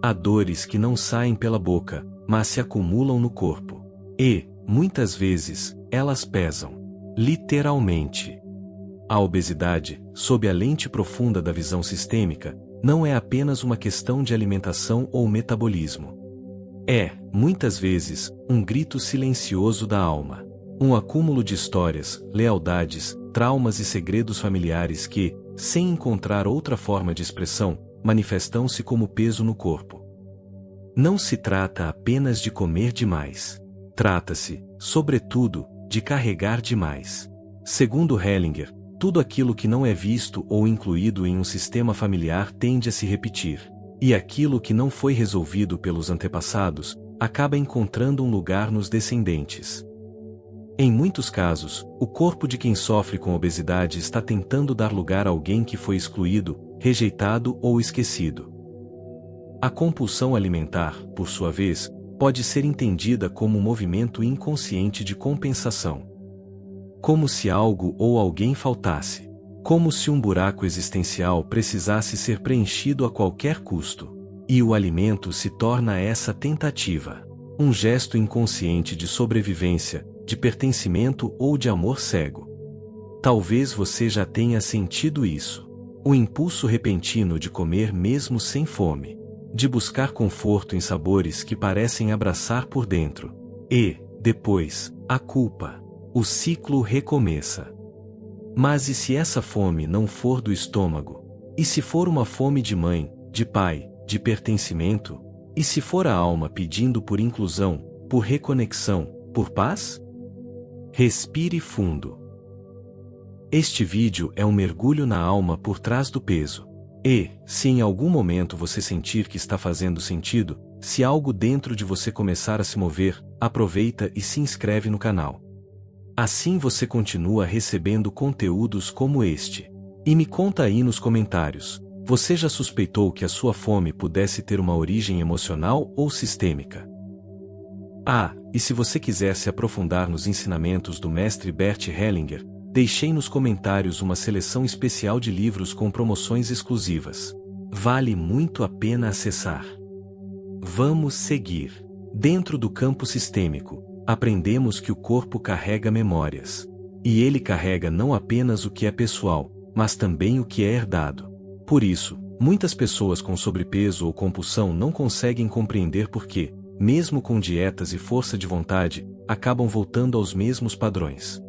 Há dores que não saem pela boca, mas se acumulam no corpo. E, muitas vezes, elas pesam. Literalmente. A obesidade, sob a lente profunda da visão sistêmica, não é apenas uma questão de alimentação ou metabolismo. É, muitas vezes, um grito silencioso da alma. Um acúmulo de histórias, lealdades, traumas e segredos familiares que, sem encontrar outra forma de expressão, manifestam-se como peso no corpo. Não se trata apenas de comer demais. Trata-se, sobretudo, de carregar demais. Segundo Hellinger, tudo aquilo que não é visto ou incluído em um sistema familiar tende a se repetir. E aquilo que não foi resolvido pelos antepassados, acaba encontrando um lugar nos descendentes. Em muitos casos, o corpo de quem sofre com obesidade está tentando dar lugar a alguém que foi excluído, rejeitado ou esquecido. A compulsão alimentar, por sua vez, pode ser entendida como um movimento inconsciente de compensação. Como se algo ou alguém faltasse. Como se um buraco existencial precisasse ser preenchido a qualquer custo. E o alimento se torna essa tentativa. Um gesto inconsciente de sobrevivência, de pertencimento ou de amor cego. Talvez você já tenha sentido isso. O impulso repentino de comer mesmo sem fome. De buscar conforto em sabores que parecem abraçar por dentro. E, depois, a culpa. O ciclo recomeça. Mas e se essa fome não for do estômago? E se for uma fome de mãe, de pai, de pertencimento? E se for a alma pedindo por inclusão, por reconexão, por paz? Respire fundo. Este vídeo é um mergulho na alma por trás do peso. E, se em algum momento você sentir que está fazendo sentido, se algo dentro de você começar a se mover, aproveita e se inscreve no canal. Assim você continua recebendo conteúdos como este. E me conta aí nos comentários, você já suspeitou que a sua fome pudesse ter uma origem emocional ou sistêmica? Ah, e se você quiser se aprofundar nos ensinamentos do mestre Bert Hellinger, deixei nos comentários uma seleção especial de livros com promoções exclusivas. Vale muito a pena acessar. Vamos seguir. Dentro do campo sistêmico, aprendemos que o corpo carrega memórias. E ele carrega não apenas o que é pessoal, mas também o que é herdado. Por isso, muitas pessoas com sobrepeso ou compulsão não conseguem compreender por que, mesmo com dietas e força de vontade, acabam voltando aos mesmos padrões.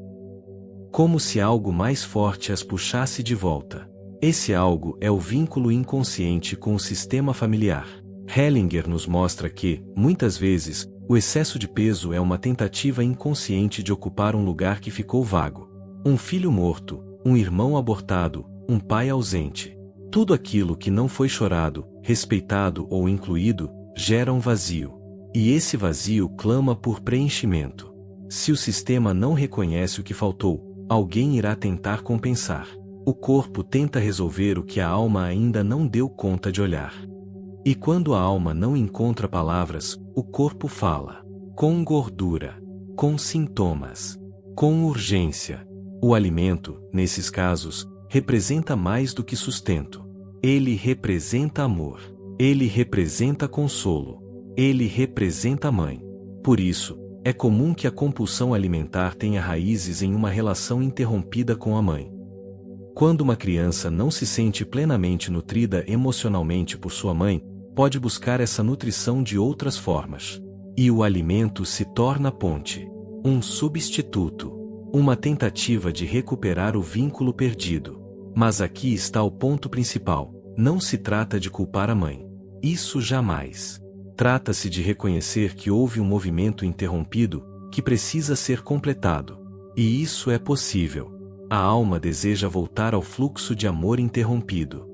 Como se algo mais forte as puxasse de volta. Esse algo é o vínculo inconsciente com o sistema familiar. Hellinger nos mostra que, muitas vezes, o excesso de peso é uma tentativa inconsciente de ocupar um lugar que ficou vago. Um filho morto, um irmão abortado, um pai ausente. Tudo aquilo que não foi chorado, respeitado ou incluído, gera um vazio. E esse vazio clama por preenchimento. Se o sistema não reconhece o que faltou, alguém irá tentar compensar. O corpo tenta resolver o que a alma ainda não deu conta de olhar. E quando a alma não encontra palavras, o corpo fala. Com gordura. Com sintomas. Com urgência. O alimento, nesses casos, representa mais do que sustento. Ele representa amor. Ele representa consolo. Ele representa mãe. Por isso, é comum que a compulsão alimentar tenha raízes em uma relação interrompida com a mãe. Quando uma criança não se sente plenamente nutrida emocionalmente por sua mãe, pode buscar essa nutrição de outras formas. E o alimento se torna ponte. Um substituto. Uma tentativa de recuperar o vínculo perdido. Mas aqui está o ponto principal. Não se trata de culpar a mãe. Isso jamais. Trata-se de reconhecer que houve um movimento interrompido, que precisa ser completado. E isso é possível. A alma deseja voltar ao fluxo de amor interrompido.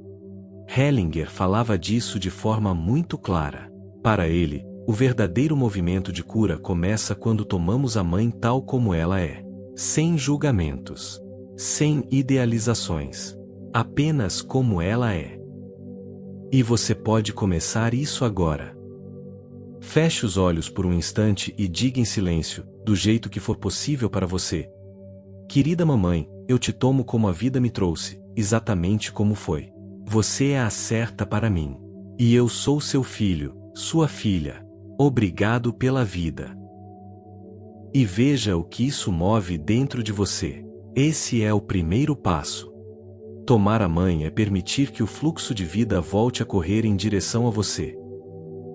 Hellinger falava disso de forma muito clara. Para ele, o verdadeiro movimento de cura começa quando tomamos a mãe tal como ela é. Sem julgamentos. Sem idealizações. Apenas como ela é. E você pode começar isso agora. Feche os olhos por um instante e diga em silêncio, do jeito que for possível para você. Querida mamãe, eu te tomo como a vida me trouxe, exatamente como foi. Você é a certa para mim. E eu sou seu filho, sua filha. Obrigado pela vida. E veja o que isso move dentro de você. Esse é o primeiro passo. Tomar a mãe é permitir que o fluxo de vida volte a correr em direção a você.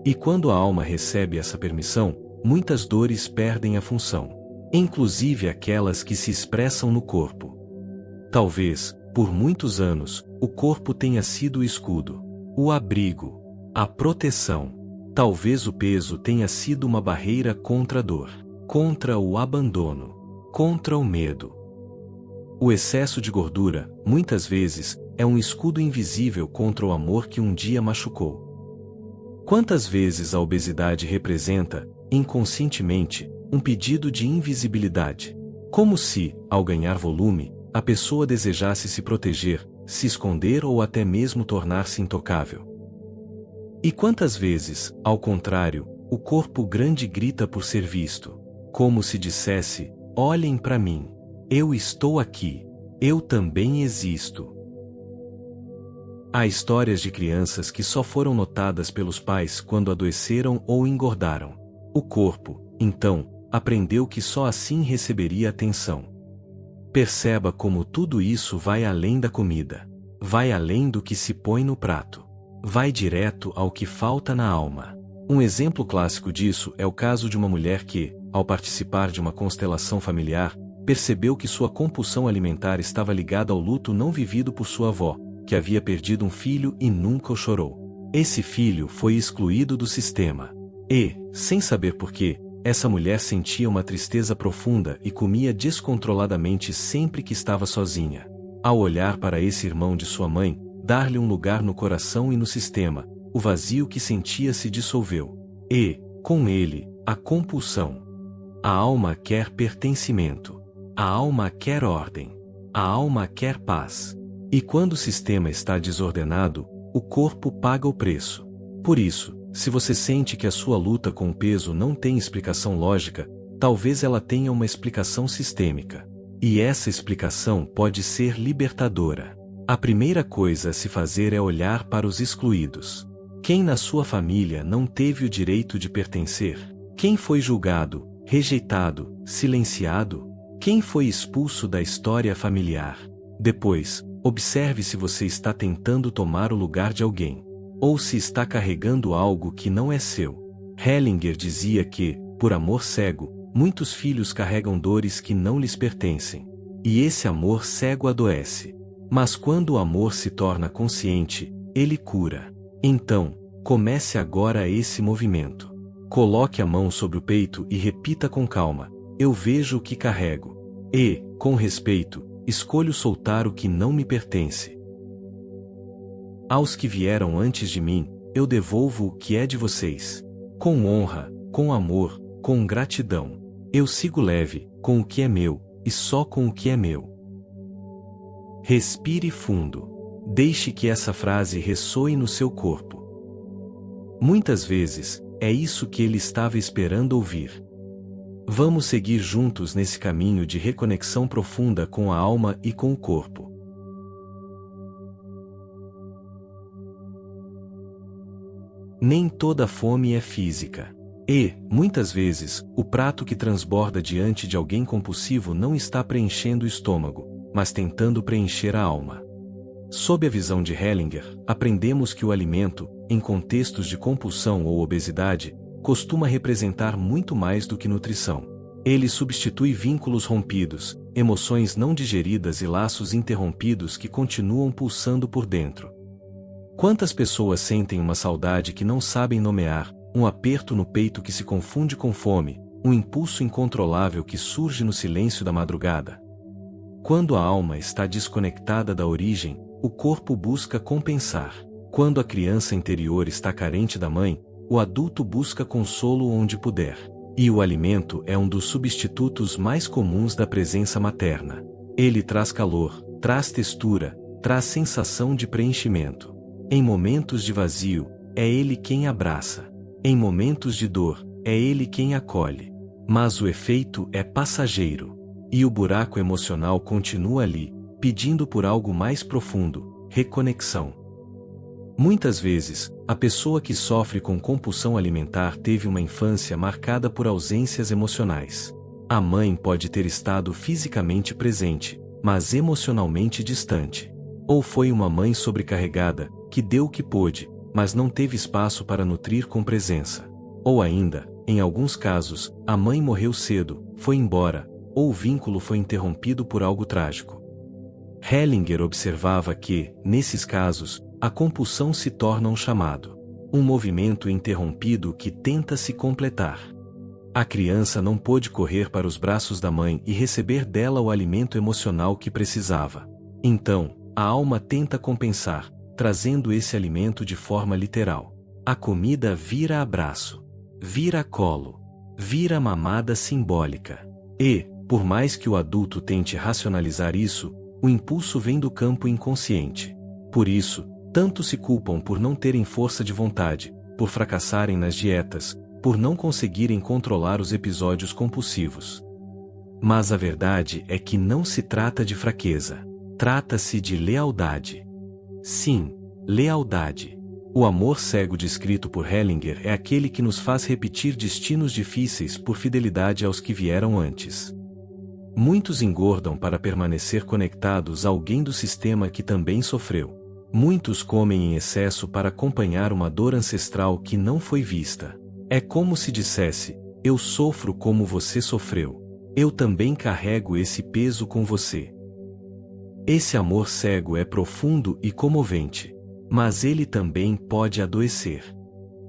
E quando a alma recebe essa permissão, muitas dores perdem a função, inclusive aquelas que se expressam no corpo. Talvez, por muitos anos, o corpo tenha sido o escudo, o abrigo, a proteção. Talvez o peso tenha sido uma barreira contra a dor, contra o abandono, contra o medo. O excesso de gordura, muitas vezes, é um escudo invisível contra o amor que um dia machucou. Quantas vezes a obesidade representa, inconscientemente, um pedido de invisibilidade? Como se, ao ganhar volume, a pessoa desejasse se proteger, se esconder ou até mesmo tornar-se intocável. E quantas vezes, ao contrário, o corpo grande grita por ser visto, como se dissesse: olhem para mim, eu estou aqui, eu também existo. Há histórias de crianças que só foram notadas pelos pais quando adoeceram ou engordaram. O corpo, então, aprendeu que só assim receberia atenção. Perceba como tudo isso vai além da comida. Vai além do que se põe no prato. Vai direto ao que falta na alma. Um exemplo clássico disso é o caso de uma mulher que, ao participar de uma constelação familiar, percebeu que sua compulsão alimentar estava ligada ao luto não vivido por sua avó, que havia perdido um filho e nunca o chorou. Esse filho foi excluído do sistema. E, sem saber porquê, essa mulher sentia uma tristeza profunda e comia descontroladamente sempre que estava sozinha. Ao olhar para esse irmão de sua mãe, dar-lhe um lugar no coração e no sistema, o vazio que sentia se dissolveu. E, com ele, a compulsão. A alma quer pertencimento. A alma quer ordem. A alma quer paz. E quando o sistema está desordenado, o corpo paga o preço. Por isso, se você sente que a sua luta com o peso não tem explicação lógica, talvez ela tenha uma explicação sistêmica. E essa explicação pode ser libertadora. A primeira coisa a se fazer é olhar para os excluídos. Quem na sua família não teve o direito de pertencer? Quem foi julgado, rejeitado, silenciado? Quem foi expulso da história familiar? Depois, observe se você está tentando tomar o lugar de alguém, ou se está carregando algo que não é seu. Hellinger dizia que, por amor cego, muitos filhos carregam dores que não lhes pertencem. E esse amor cego adoece. Mas quando o amor se torna consciente, ele cura. Então, comece agora esse movimento. Coloque a mão sobre o peito e repita com calma: eu vejo o que carrego. E, com respeito, escolho soltar o que não me pertence. Aos que vieram antes de mim, eu devolvo o que é de vocês. Com honra, com amor, com gratidão. Eu sigo leve, com o que é meu, e só com o que é meu. Respire fundo. Deixe que essa frase ressoe no seu corpo. Muitas vezes, é isso que ele estava esperando ouvir. Vamos seguir juntos nesse caminho de reconexão profunda com a alma e com o corpo. Nem toda fome é física. E, muitas vezes, o prato que transborda diante de alguém compulsivo não está preenchendo o estômago, mas tentando preencher a alma. Sob a visão de Hellinger, aprendemos que o alimento, em contextos de compulsão ou obesidade, costuma representar muito mais do que nutrição. Ele substitui vínculos rompidos, emoções não digeridas e laços interrompidos que continuam pulsando por dentro. Quantas pessoas sentem uma saudade que não sabem nomear, um aperto no peito que se confunde com fome, um impulso incontrolável que surge no silêncio da madrugada? Quando a alma está desconectada da origem, o corpo busca compensar. Quando a criança interior está carente da mãe, o adulto busca consolo onde puder. E o alimento é um dos substitutos mais comuns da presença materna. Ele traz calor, traz textura, traz sensação de preenchimento. Em momentos de vazio, é ele quem abraça. Em momentos de dor, é ele quem acolhe. Mas o efeito é passageiro. E o buraco emocional continua ali, pedindo por algo mais profundo: reconexão. Muitas vezes, a pessoa que sofre com compulsão alimentar teve uma infância marcada por ausências emocionais. A mãe pode ter estado fisicamente presente, mas emocionalmente distante. Ou foi uma mãe sobrecarregada, que deu o que pôde, mas não teve espaço para nutrir com presença. Ou ainda, em alguns casos, a mãe morreu cedo, foi embora, ou o vínculo foi interrompido por algo trágico. Hellinger observava que, nesses casos, a compulsão se torna um chamado, um movimento interrompido que tenta se completar. A criança não pôde correr para os braços da mãe e receber dela o alimento emocional que precisava. Então, a alma tenta compensar, trazendo esse alimento de forma literal. A comida vira abraço, vira colo, vira mamada simbólica. E, por mais que o adulto tente racionalizar isso, o impulso vem do campo inconsciente. Por isso, tanto se culpam por não terem força de vontade, por fracassarem nas dietas, por não conseguirem controlar os episódios compulsivos. Mas a verdade é que não se trata de fraqueza. Trata-se de lealdade. Sim, lealdade. O amor cego descrito por Hellinger é aquele que nos faz repetir destinos difíceis por fidelidade aos que vieram antes. Muitos engordam para permanecer conectados a alguém do sistema que também sofreu. Muitos comem em excesso para acompanhar uma dor ancestral que não foi vista. É como se dissesse: eu sofro como você sofreu. Eu também carrego esse peso com você. Esse amor cego é profundo e comovente, mas ele também pode adoecer.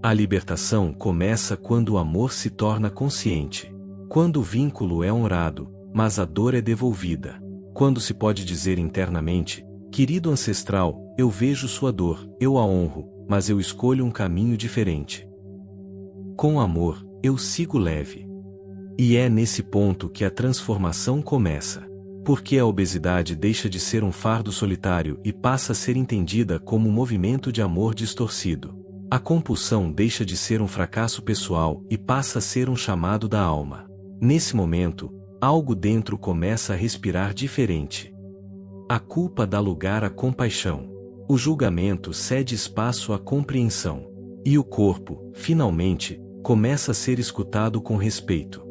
A libertação começa quando o amor se torna consciente. Quando o vínculo é honrado, mas a dor é devolvida. Quando se pode dizer internamente: querido ancestral, eu vejo sua dor, eu a honro, mas eu escolho um caminho diferente. Com amor, eu sigo leve. E é nesse ponto que a transformação começa. Porque a obesidade deixa de ser um fardo solitário e passa a ser entendida como um movimento de amor distorcido. A compulsão deixa de ser um fracasso pessoal e passa a ser um chamado da alma. Nesse momento, algo dentro começa a respirar diferente. A culpa dá lugar à compaixão. O julgamento cede espaço à compreensão. E o corpo, finalmente, começa a ser escutado com respeito.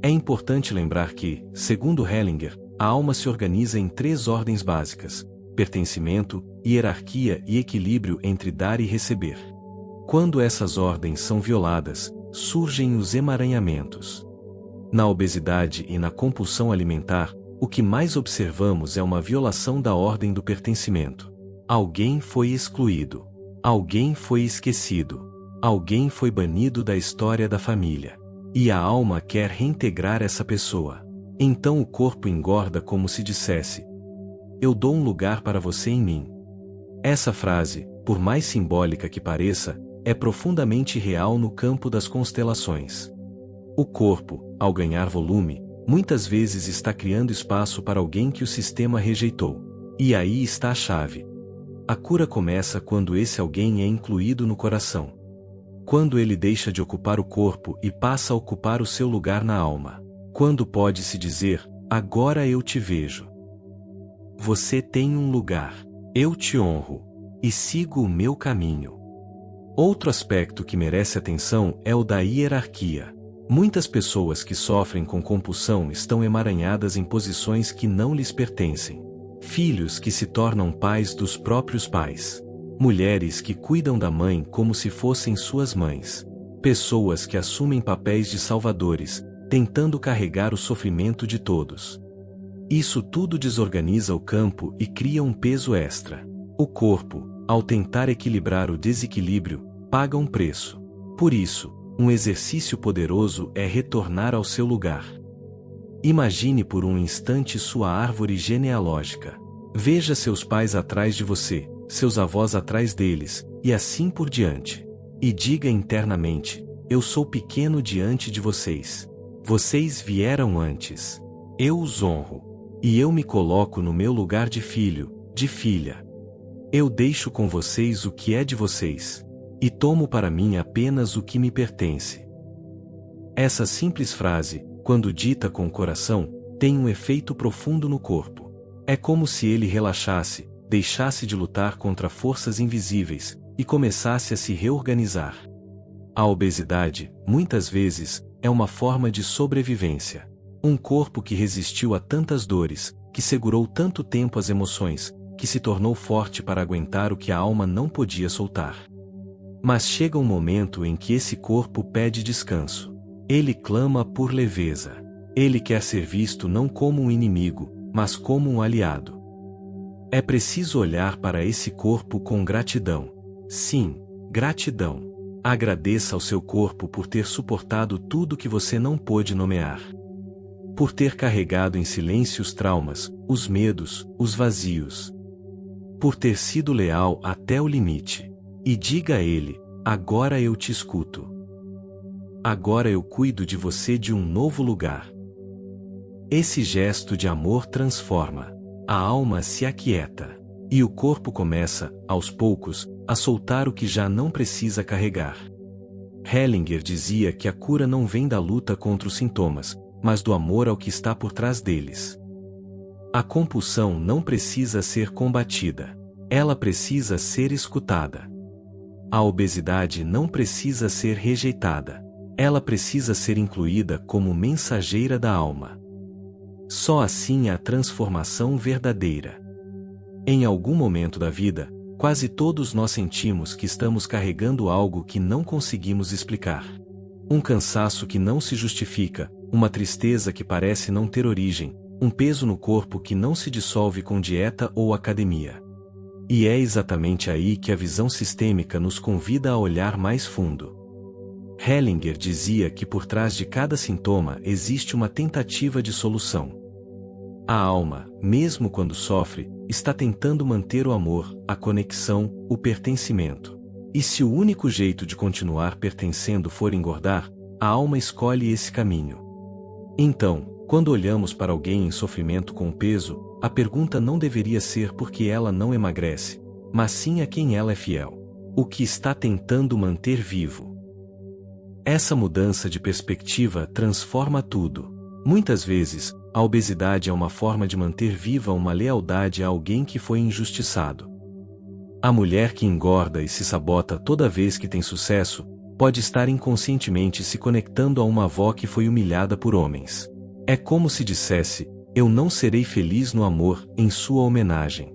É importante lembrar que, segundo Hellinger, a alma se organiza em 3 ordens básicas: pertencimento, hierarquia e equilíbrio entre dar e receber. Quando essas ordens são violadas, surgem os emaranhamentos. Na obesidade e na compulsão alimentar, o que mais observamos é uma violação da ordem do pertencimento. Alguém foi excluído. Alguém foi esquecido. Alguém foi banido da história da família. E a alma quer reintegrar essa pessoa. Então o corpo engorda como se dissesse: eu dou um lugar para você em mim. Essa frase, por mais simbólica que pareça, é profundamente real no campo das constelações. O corpo, ao ganhar volume, muitas vezes está criando espaço para alguém que o sistema rejeitou. E aí está a chave. A cura começa quando esse alguém é incluído no coração. Quando ele deixa de ocupar o corpo e passa a ocupar o seu lugar na alma. Quando pode-se dizer: agora eu te vejo. Você tem um lugar. Eu te honro. E sigo o meu caminho. Outro aspecto que merece atenção é o da hierarquia. Muitas pessoas que sofrem com compulsão estão emaranhadas em posições que não lhes pertencem. Filhos que se tornam pais dos próprios pais. Mulheres que cuidam da mãe como se fossem suas mães. Pessoas que assumem papéis de salvadores, tentando carregar o sofrimento de todos. Isso tudo desorganiza o campo e cria um peso extra. O corpo, ao tentar equilibrar o desequilíbrio, paga um preço. Por isso, um exercício poderoso é retornar ao seu lugar. Imagine por um instante sua árvore genealógica. Veja seus pais atrás de você, seus avós atrás deles, e assim por diante. E diga internamente: eu sou pequeno diante de vocês. Vocês vieram antes. Eu os honro. E eu me coloco no meu lugar de filho, de filha. Eu deixo com vocês o que é de vocês. E tomo para mim apenas o que me pertence. Essa simples frase, quando dita com o coração, tem um efeito profundo no corpo. É como se ele relaxasse, deixasse de lutar contra forças invisíveis e começasse a se reorganizar. A obesidade, muitas vezes, é uma forma de sobrevivência. Um corpo que resistiu a tantas dores, que segurou tanto tempo as emoções, que se tornou forte para aguentar o que a alma não podia soltar. Mas chega um momento em que esse corpo pede descanso. Ele clama por leveza. Ele quer ser visto não como um inimigo, mas como um aliado. É preciso olhar para esse corpo com gratidão. Sim, gratidão. Agradeça ao seu corpo por ter suportado tudo que você não pôde nomear. Por ter carregado em silêncio os traumas, os medos, os vazios. Por ter sido leal até o limite. E diga a ele: agora eu te escuto. Agora eu cuido de você de um novo lugar. Esse gesto de amor transforma. A alma se aquieta. E o corpo começa, aos poucos, a soltar o que já não precisa carregar. Hellinger dizia que a cura não vem da luta contra os sintomas, mas do amor ao que está por trás deles. A compulsão não precisa ser combatida. Ela precisa ser escutada. A obesidade não precisa ser rejeitada. Ela precisa ser incluída como mensageira da alma. Só assim há transformação verdadeira. Em algum momento da vida, quase todos nós sentimos que estamos carregando algo que não conseguimos explicar. Um cansaço que não se justifica, uma tristeza que parece não ter origem, um peso no corpo que não se dissolve com dieta ou academia. E é exatamente aí que a visão sistêmica nos convida a olhar mais fundo. Hellinger dizia que por trás de cada sintoma existe uma tentativa de solução. A alma, mesmo quando sofre, está tentando manter o amor, a conexão, o pertencimento. E se o único jeito de continuar pertencendo for engordar, a alma escolhe esse caminho. Então, quando olhamos para alguém em sofrimento com peso, a pergunta não deveria ser por que ela não emagrece, mas sim a quem ela é fiel. O que está tentando manter vivo. Essa mudança de perspectiva transforma tudo. Muitas vezes, a obesidade é uma forma de manter viva uma lealdade a alguém que foi injustiçado. A mulher que engorda e se sabota toda vez que tem sucesso, pode estar inconscientemente se conectando a uma avó que foi humilhada por homens. É como se dissesse: eu não serei feliz no amor, em sua homenagem.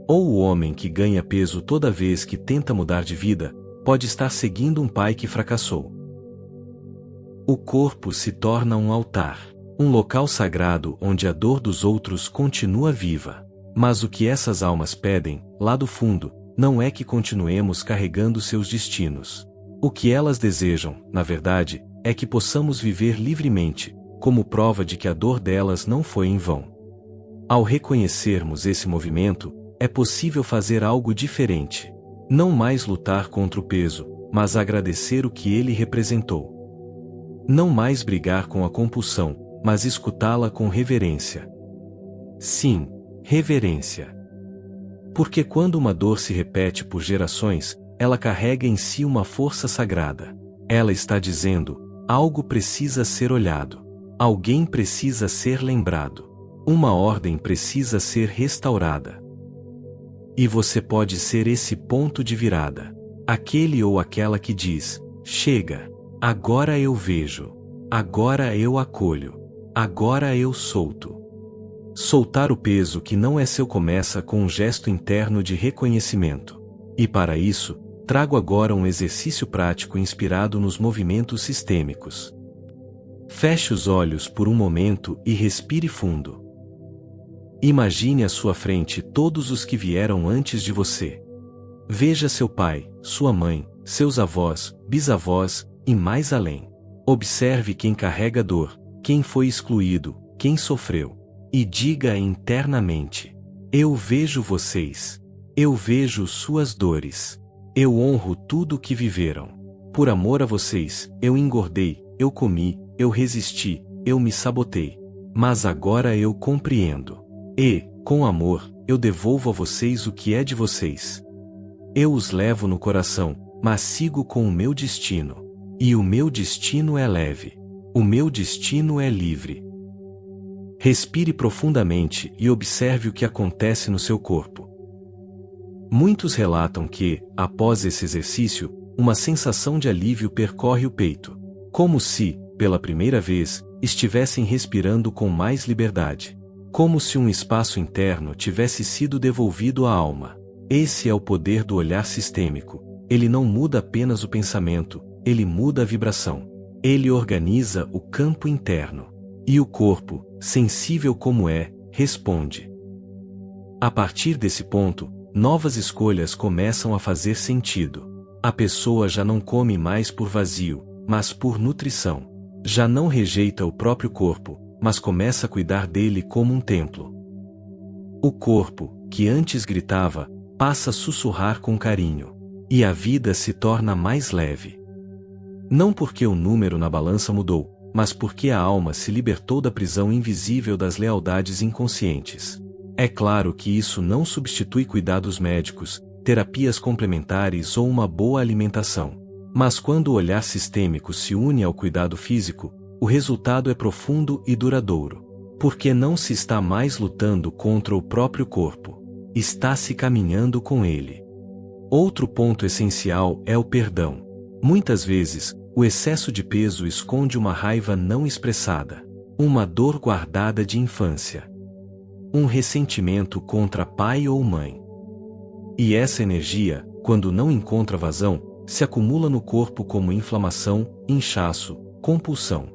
Ou o homem que ganha peso toda vez que tenta mudar de vida, pode estar seguindo um pai que fracassou. O corpo se torna um altar. Um local sagrado onde a dor dos outros continua viva. Mas o que essas almas pedem, lá do fundo, não é que continuemos carregando seus destinos. O que elas desejam, na verdade, é que possamos viver livremente, como prova de que a dor delas não foi em vão. Ao reconhecermos esse movimento, é possível fazer algo diferente. Não mais lutar contra o peso, mas agradecer o que ele representou. Não mais brigar com a compulsão, mas escutá-la com reverência. Sim, reverência. Porque quando uma dor se repete por gerações, ela carrega em si uma força sagrada. Ela está dizendo: algo precisa ser olhado. Alguém precisa ser lembrado. Uma ordem precisa ser restaurada. E você pode ser esse ponto de virada. Aquele ou aquela que diz: chega, agora eu vejo. Agora eu acolho. Agora eu solto. Soltar o peso que não é seu começa com um gesto interno de reconhecimento. E para isso, trago agora um exercício prático inspirado nos movimentos sistêmicos. Feche os olhos por um momento e respire fundo. Imagine à sua frente todos os que vieram antes de você. Veja seu pai, sua mãe, seus avós, bisavós, e mais além. Observe quem carrega dor, quem foi excluído, quem sofreu. E diga internamente: eu vejo vocês. Eu vejo suas dores. Eu honro tudo o que viveram. Por amor a vocês, eu engordei, eu comi, eu resisti, eu me sabotei. Mas agora eu compreendo. E, com amor, eu devolvo a vocês o que é de vocês. Eu os levo no coração, mas sigo com o meu destino. E o meu destino é leve. O meu destino é livre. Respire profundamente e observe o que acontece no seu corpo. Muitos relatam que, após esse exercício, uma sensação de alívio percorre o peito, como se, pela primeira vez, estivessem respirando com mais liberdade. Como se um espaço interno tivesse sido devolvido à alma. Esse é o poder do olhar sistêmico. Ele não muda apenas o pensamento, ele muda a vibração. Ele organiza o campo interno. E o corpo, sensível como é, responde. A partir desse ponto, novas escolhas começam a fazer sentido. A pessoa já não come mais por vazio, mas por nutrição. Já não rejeita o próprio corpo, mas começa a cuidar dele como um templo. O corpo, que antes gritava, passa a sussurrar com carinho. E a vida se torna mais leve. Não porque o número na balança mudou, mas porque a alma se libertou da prisão invisível das lealdades inconscientes. É claro que isso não substitui cuidados médicos, terapias complementares ou uma boa alimentação. Mas quando o olhar sistêmico se une ao cuidado físico, o resultado é profundo e duradouro. Porque não se está mais lutando contra o próprio corpo. Está se caminhando com ele. Outro ponto essencial é o perdão. Muitas vezes, o excesso de peso esconde uma raiva não expressada, uma dor guardada de infância, um ressentimento contra pai ou mãe. E essa energia, quando não encontra vazão, se acumula no corpo como inflamação, inchaço, compulsão.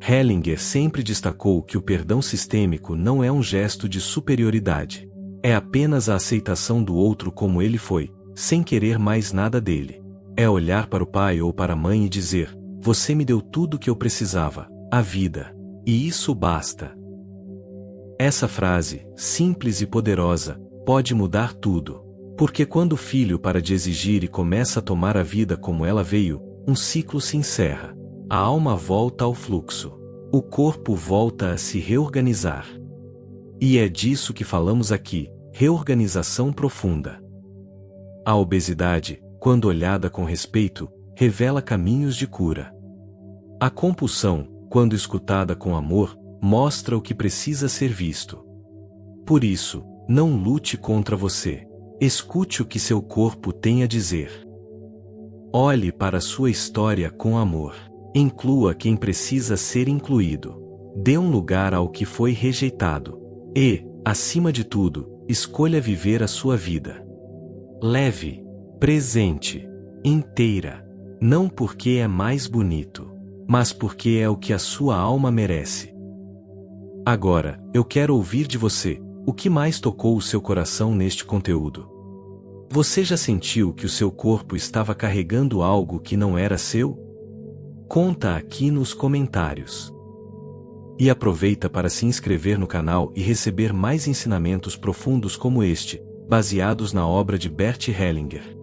Hellinger sempre destacou que o perdão sistêmico não é um gesto de superioridade. É apenas a aceitação do outro como ele foi, sem querer mais nada dele. É olhar para o pai ou para a mãe e dizer: você me deu tudo o que eu precisava, a vida. E isso basta. Essa frase, simples e poderosa, pode mudar tudo. Porque quando o filho para de exigir e começa a tomar a vida como ela veio, um ciclo se encerra. A alma volta ao fluxo. O corpo volta a se reorganizar. E é disso que falamos aqui, reorganização profunda. A obesidade, quando olhada com respeito, revela caminhos de cura. A compulsão, quando escutada com amor, mostra o que precisa ser visto. Por isso, não lute contra você. Escute o que seu corpo tem a dizer. Olhe para sua história com amor. Inclua quem precisa ser incluído. Dê um lugar ao que foi rejeitado. E, acima de tudo, escolha viver a sua vida. Leve, presente, inteira. Não porque é mais bonito, mas porque é o que a sua alma merece. Agora, eu quero ouvir de você, o que mais tocou o seu coração neste conteúdo? Você já sentiu que o seu corpo estava carregando algo que não era seu? Conta aqui nos comentários. E aproveita para se inscrever no canal e receber mais ensinamentos profundos como este, baseados na obra de Bert Hellinger.